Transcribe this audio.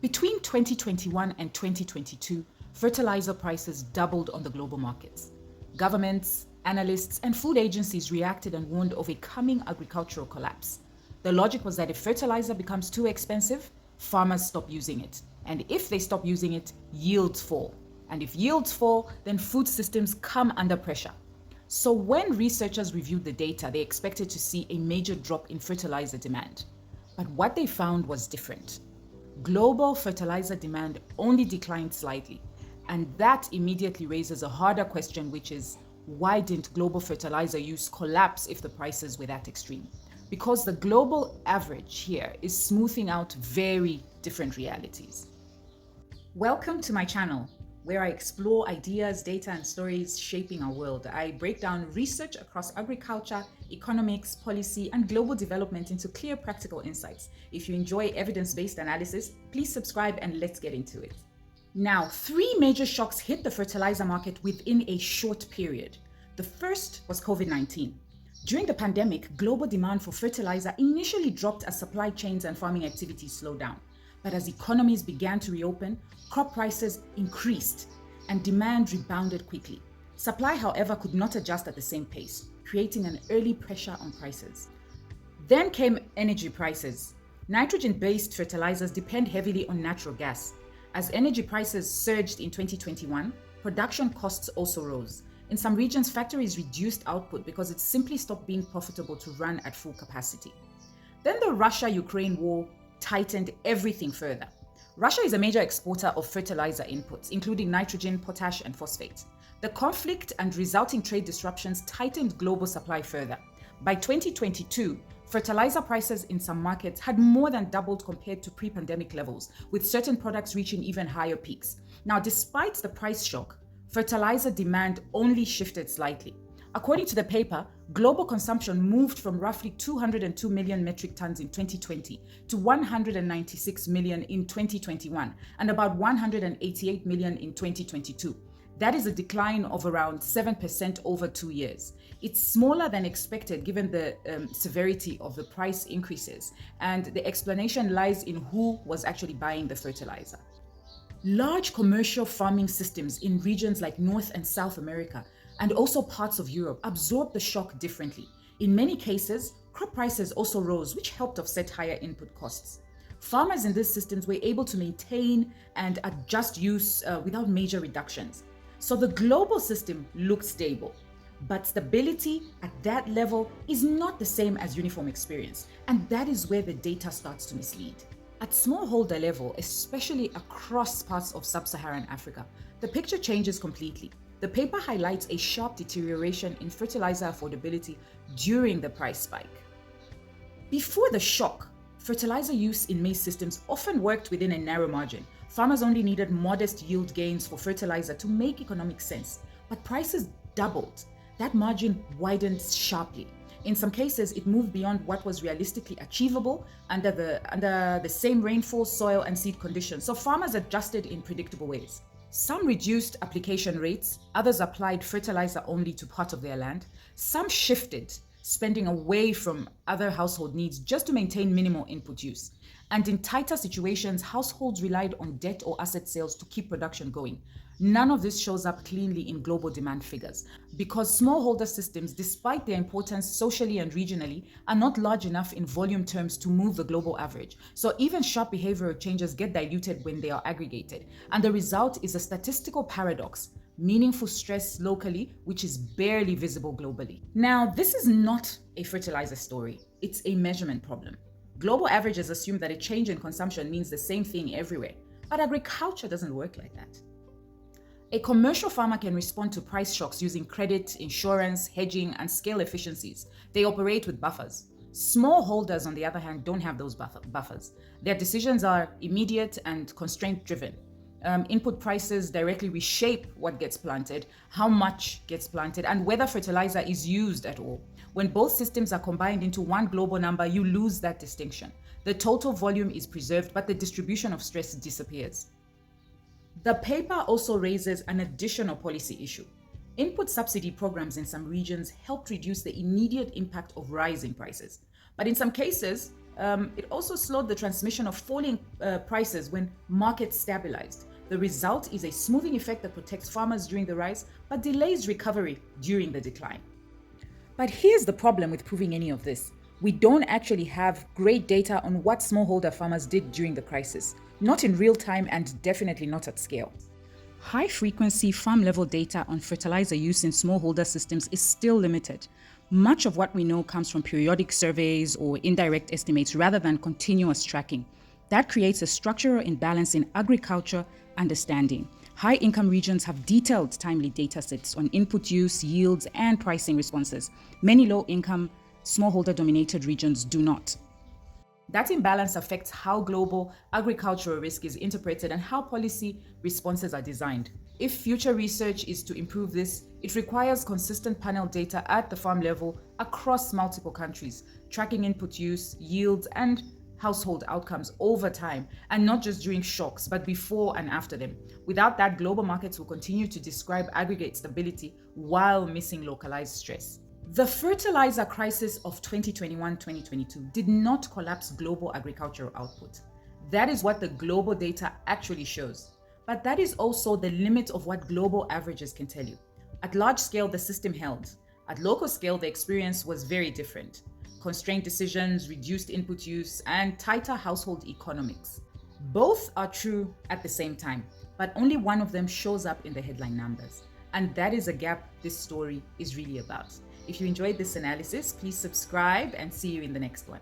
Between 2021 and 2022, fertilizer prices doubled on the global markets. Governments, analysts, and food agencies reacted and warned of a coming agricultural collapse. The logic was that if fertilizer becomes too expensive, farmers stop using it. And if they stop using it, yields fall. And if yields fall, then food systems come under pressure. So when researchers reviewed the data, they expected to see a major drop in fertilizer demand. But what they found was different. Global fertilizer demand only declined slightly. And that immediately raises a harder question, which is, why didn't global fertilizer use collapse if the prices were that extreme? Because the global average here is smoothing out very different realities. Welcome to my channel, where I explore ideas, data, and stories shaping our world. I break down research across agriculture, economics, policy, and global development into clear, practical insights. If you enjoy evidence-based analysis, please subscribe and let's get into it. Now, three major shocks hit the fertilizer market within a short period. The first was COVID-19. During the pandemic, global demand for fertilizer initially dropped as supply chains and farming activities slowed down. But as economies began to reopen, crop prices increased and demand rebounded quickly. Supply, however, could not adjust at the same pace, creating an early pressure on prices. Then came energy prices. Nitrogen-based fertilizers depend heavily on natural gas. As energy prices surged in 2021, production costs also rose. In some regions, factories reduced output because it simply stopped being profitable to run at full capacity. Then the Russia-Ukraine war tightened everything further. Russia is a major exporter of fertilizer inputs, including nitrogen, potash, and phosphate. The conflict and resulting trade disruptions tightened global supply further. By 2022, fertilizer prices in some markets had more than doubled compared to pre-pandemic levels, with certain products reaching even higher peaks. Now, despite the price shock, fertilizer demand only shifted slightly. According to the paper, global consumption moved from roughly 202 million metric tons in 2020 to 196 million in 2021 and about 188 million in 2022. That is a decline of around 7% over 2 years. It's smaller than expected given the severity of the price increases, and the explanation lies in who was actually buying the fertilizer. Large commercial farming systems in regions like North and South America and also parts of Europe absorbed the shock differently. In many cases, crop prices also rose, which helped offset higher input costs. Farmers in these systems were able to maintain and adjust use without major reductions. So the global system looked stable, but stability at that level is not the same as uniform experience, and that is where the data starts to mislead. At smallholder level, especially across parts of sub-Saharan Africa, the picture changes completely. The paper highlights a sharp deterioration in fertilizer affordability during the price spike. Before the shock, fertilizer use in maize systems often worked within a narrow margin. Farmers only needed modest yield gains for fertilizer to make economic sense, but prices doubled. That margin widened sharply. In some cases, it moved beyond what was realistically achievable under the same rainfall, soil, and seed conditions, so farmers adjusted in predictable ways. Some reduced application rates, others applied fertilizer only to part of their land. Some shifted spending away from other household needs just to maintain minimal input use. And in tighter situations, households relied on debt or asset sales to keep production going. None of this shows up cleanly in global demand figures because smallholder systems, despite their importance socially and regionally, are not large enough in volume terms to move the global average. So even sharp behavioral changes get diluted when they are aggregated. And the result is a statistical paradox: meaningful stress locally, which is barely visible globally. Now, this is not a fertilizer story. It's a measurement problem. Global averages assume that a change in consumption means the same thing everywhere, but agriculture doesn't work like that. A commercial farmer can respond to price shocks using credit, insurance, hedging, and scale efficiencies. They operate with buffers. Smallholders, on the other hand, don't have those buffers. Their decisions are immediate and constraint-driven. Input prices directly reshape what gets planted, how much gets planted, and whether fertilizer is used at all. When both systems are combined into one global number, you lose that distinction. The total volume is preserved, but the distribution of stress disappears. The paper also raises an additional policy issue. Input subsidy programs in some regions helped reduce the immediate impact of rising prices. But in some cases, It also slowed the transmission of falling prices when markets stabilized. The result is a smoothing effect that protects farmers during the rise, but delays recovery during the decline. But here's the problem with proving any of this. We don't actually have great data on what smallholder farmers did during the crisis, not in real time and definitely not at scale. High-frequency farm-level data on fertilizer use in smallholder systems is still limited. Much of what we know comes from periodic surveys or indirect estimates rather than continuous tracking. That creates a structural imbalance in agriculture understanding. High-income regions have detailed, timely data sets on input use, yields, and pricing responses. Many low-income, smallholder-dominated regions do not. That imbalance affects how global agricultural risk is interpreted and how policy responses are designed. If future research is to improve this, it requires consistent panel data at the farm level across multiple countries, tracking input use, yields, and household outcomes over time, and not just during shocks, but before and after them. Without that, global markets will continue to describe aggregate stability while missing localized stress. The fertilizer crisis of 2021-2022 did not collapse global agricultural output. That is what the global data actually shows. But that is also the limit of what global averages can tell you. At large scale, the system held. At local scale, the experience was very different. Constrained decisions, reduced input use, and tighter household economics. Both are true at the same time, but only one of them shows up in the headline numbers. And that is a gap this story is really about. If you enjoyed this analysis, please subscribe and see you in the next one.